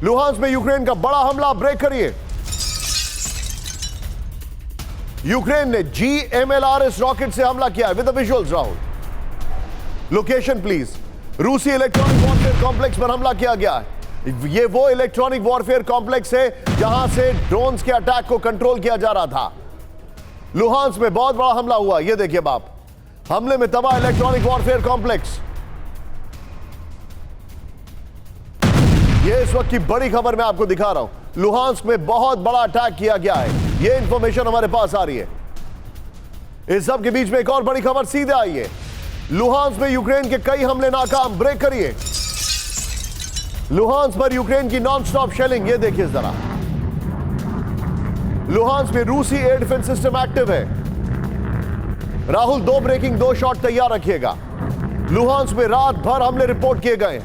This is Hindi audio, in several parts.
लुहांस्क में यूक्रेन का बड़ा हमला, ब्रेक करिए। यूक्रेन ने GMLRS रॉकेट से हमला किया है। With the visuals Rahul, location please. रूसी इलेक्ट्रॉनिक वॉरफेयर कॉम्प्लेक्स पर हमला किया गया है। ये वो इलेक्ट्रॉनिक वॉरफेयर कॉम्प्लेक्स है जहां से ड्रोन्स के अटैक को कंट्रोल किया जा रहा था। लुहांस्क में बहुत बड़ा हमला हुआ। ये देखिए बाप, हमले में तबाह इलेक्ट्रॉनिक वॉरफेयर कॉम्प्लेक्स। ये इस वक्त की बड़ी खबर मैं आपको दिखा रहा हूं। लुहांस्क में बहुत बड़ा अटैक किया गया है। ये इंफॉर्मेशन हमारे पास आ रही है। इस सब के बीच में एक और बड़ी खबर सीधे आई है। लुहांस्क में यूक्रेन के कई हमले नाकाम, ब्रेक करिए। लुहांस्क पर यूक्रेन की नॉन स्टॉप शेलिंग, ये देखिए जरा। लुहांस्क में रूसी एयर डिफेंस सिस्टम एक्टिव है। राहुल, 2 ब्रेकिंग 2 शॉट तैयार रखिएगा। लुहांस्क में रात भर हमले रिपोर्ट किए गए।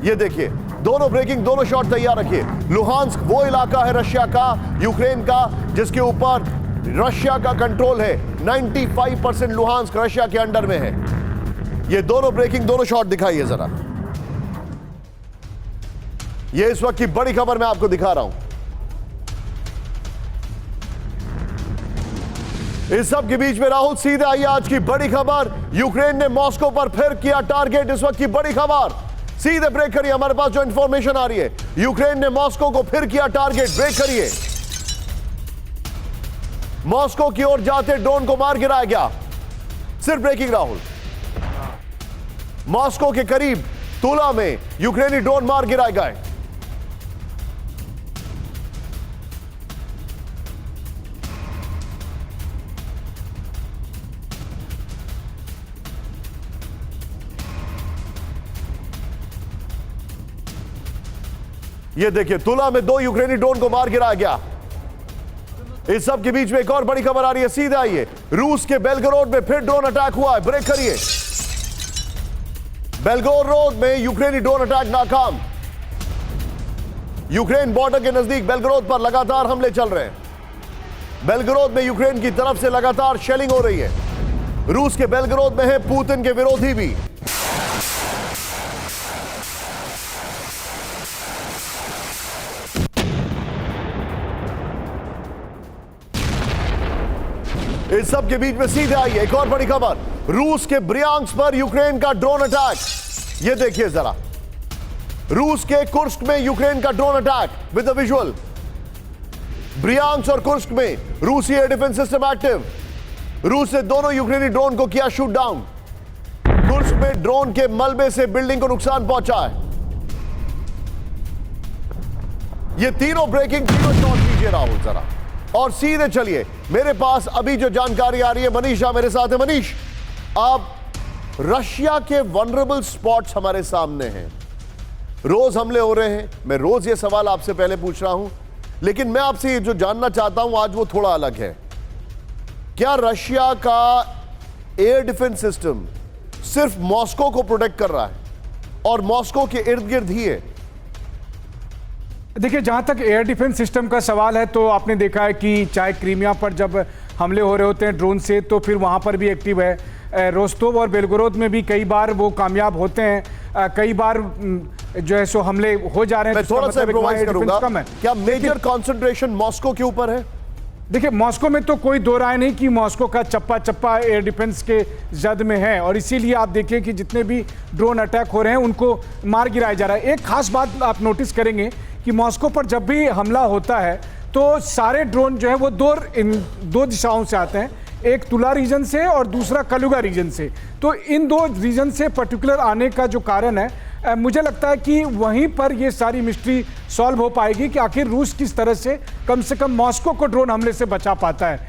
ये देखिए, दोनों ब्रेकिंग दोनों शॉट तैयार रखिए। लुहांस्क वो इलाका है रशिया का, यूक्रेन का, जिसके ऊपर रशिया का कंट्रोल है। 95% लुहांस्क रशिया के अंडर में है। ये दोनों ब्रेकिंग दोनों शॉट दिखाइए जरा। ये इस वक्त की बड़ी खबर मैं आपको दिखा रहा हूं। इस सब के बीच में राहुल, सीधे आइए आज की बड़ी खबर। यूक्रेन ने मॉस्को पर फिर किया टारगेट। इस वक्त की बड़ी खबर, सीधे ब्रेक करिए। हमारे पास जो इंफॉर्मेशन आ रही है, यूक्रेन ने मॉस्को को फिर किया टारगेट, ब्रेक करिए। मॉस्को की ओर जाते ड्रोन को मार गिराया गया। सिर्फ ब्रेकिंग राहुल। मॉस्को के करीब तुला में यूक्रेनी ड्रोन मार गिराए गए। ये देखिए, तुला में 2 यूक्रेनी ड्रोन को मार गिराया गया। इस सब के बीच में एक और बड़ी खबर आ रही है। सीधे आइए, रूस के बेलगोरोड में फिर ड्रोन अटैक हुआ है, ब्रेक करिए। बेलगोरोड में यूक्रेनी ड्रोन अटैक नाकाम। यूक्रेन बॉर्डर के नजदीक बेलगोरोद पर लगातार हमले चल रहे हैं। बेलगोरोद में यूक्रेन की तरफ से लगातार शेलिंग हो रही है। रूस के बेलगोरोद में है पुतिन के विरोधी भी। इस सब के बीच में सीधे आइए, एक और बड़ी खबर। रूस के ब्रियांस्क पर यूक्रेन का ड्रोन अटैक। ये देखिए जरा, रूस के कुर्स्क में यूक्रेन का drone attack. With the visual, Bryansk और कुर्स्क में रूसी एयर डिफेंस सिस्टम एक्टिव। रूस ने दोनों यूक्रेनी ड्रोन को किया शूट डाउन। कुर्स्क में ड्रोन के मलबे से बिल्डिंग को नुकसान पहुंचा है। ये तीनों ब्रेकिंग, तीनों शॉट लीजिए राहुल जरा, और सीधे चलिए। मेरे पास अभी जो जानकारी आ रही है, मनीष शाह मेरे साथ है। मनीष, आप, रशिया के वनरेबल स्पॉट्स हमारे सामने हैं। रोज हमले हो रहे हैं। मैं रोज ये सवाल आपसे पहले पूछ रहा हूं, लेकिन मैं आपसे ये जो जानना चाहता हूं आज, वो थोड़ा अलग है। क्या रशिया का एयर डिफेंस सिस्टम सिर्फ मॉस्को को प्रोटेक्ट कर रहा है और मॉस्को के इर्द गिर्द ही है? देखिए, जहाँ तक एयर डिफेंस सिस्टम का सवाल है, तो आपने देखा है कि चाहे क्रीमिया पर जब हमले हो रहे होते हैं ड्रोन से, तो फिर वहाँ पर भी एक्टिव है। रोस्तोव और बेलगोरोद में भी कई बार वो कामयाब होते हैं। कई बार जो है सो हमले हो जा रहे हैं। मैं थोड़ा सा इम्प्रोवाइज करूंगा। क्या मेजर कंसंट्रेशन मॉस्को के ऊपर है? देखिए, मॉस्को में तो कोई दो राय नहीं कि मॉस्को का चप्पा चप्पा एयर डिफेंस के जद में है, और इसीलिए आप देखिए कि जितने भी ड्रोन अटैक हो रहे हैं उनको मार गिराया जा रहा है। एक खास बात आप नोटिस करेंगे कि मॉस्को पर जब भी हमला होता है तो सारे ड्रोन जो है वो दो दिशाओं से आते हैं, एक तुला रीजन से और दूसरा कलुगा रीजन से। तो इन 2 रीजन से पर्टिकुलर आने का जो कारण है, मुझे लगता है कि वहीं पर ये सारी मिस्ट्री सॉल्व हो पाएगी कि आखिर रूस किस तरह से कम मॉस्को को ड्रोन हमले से बचा पाता है।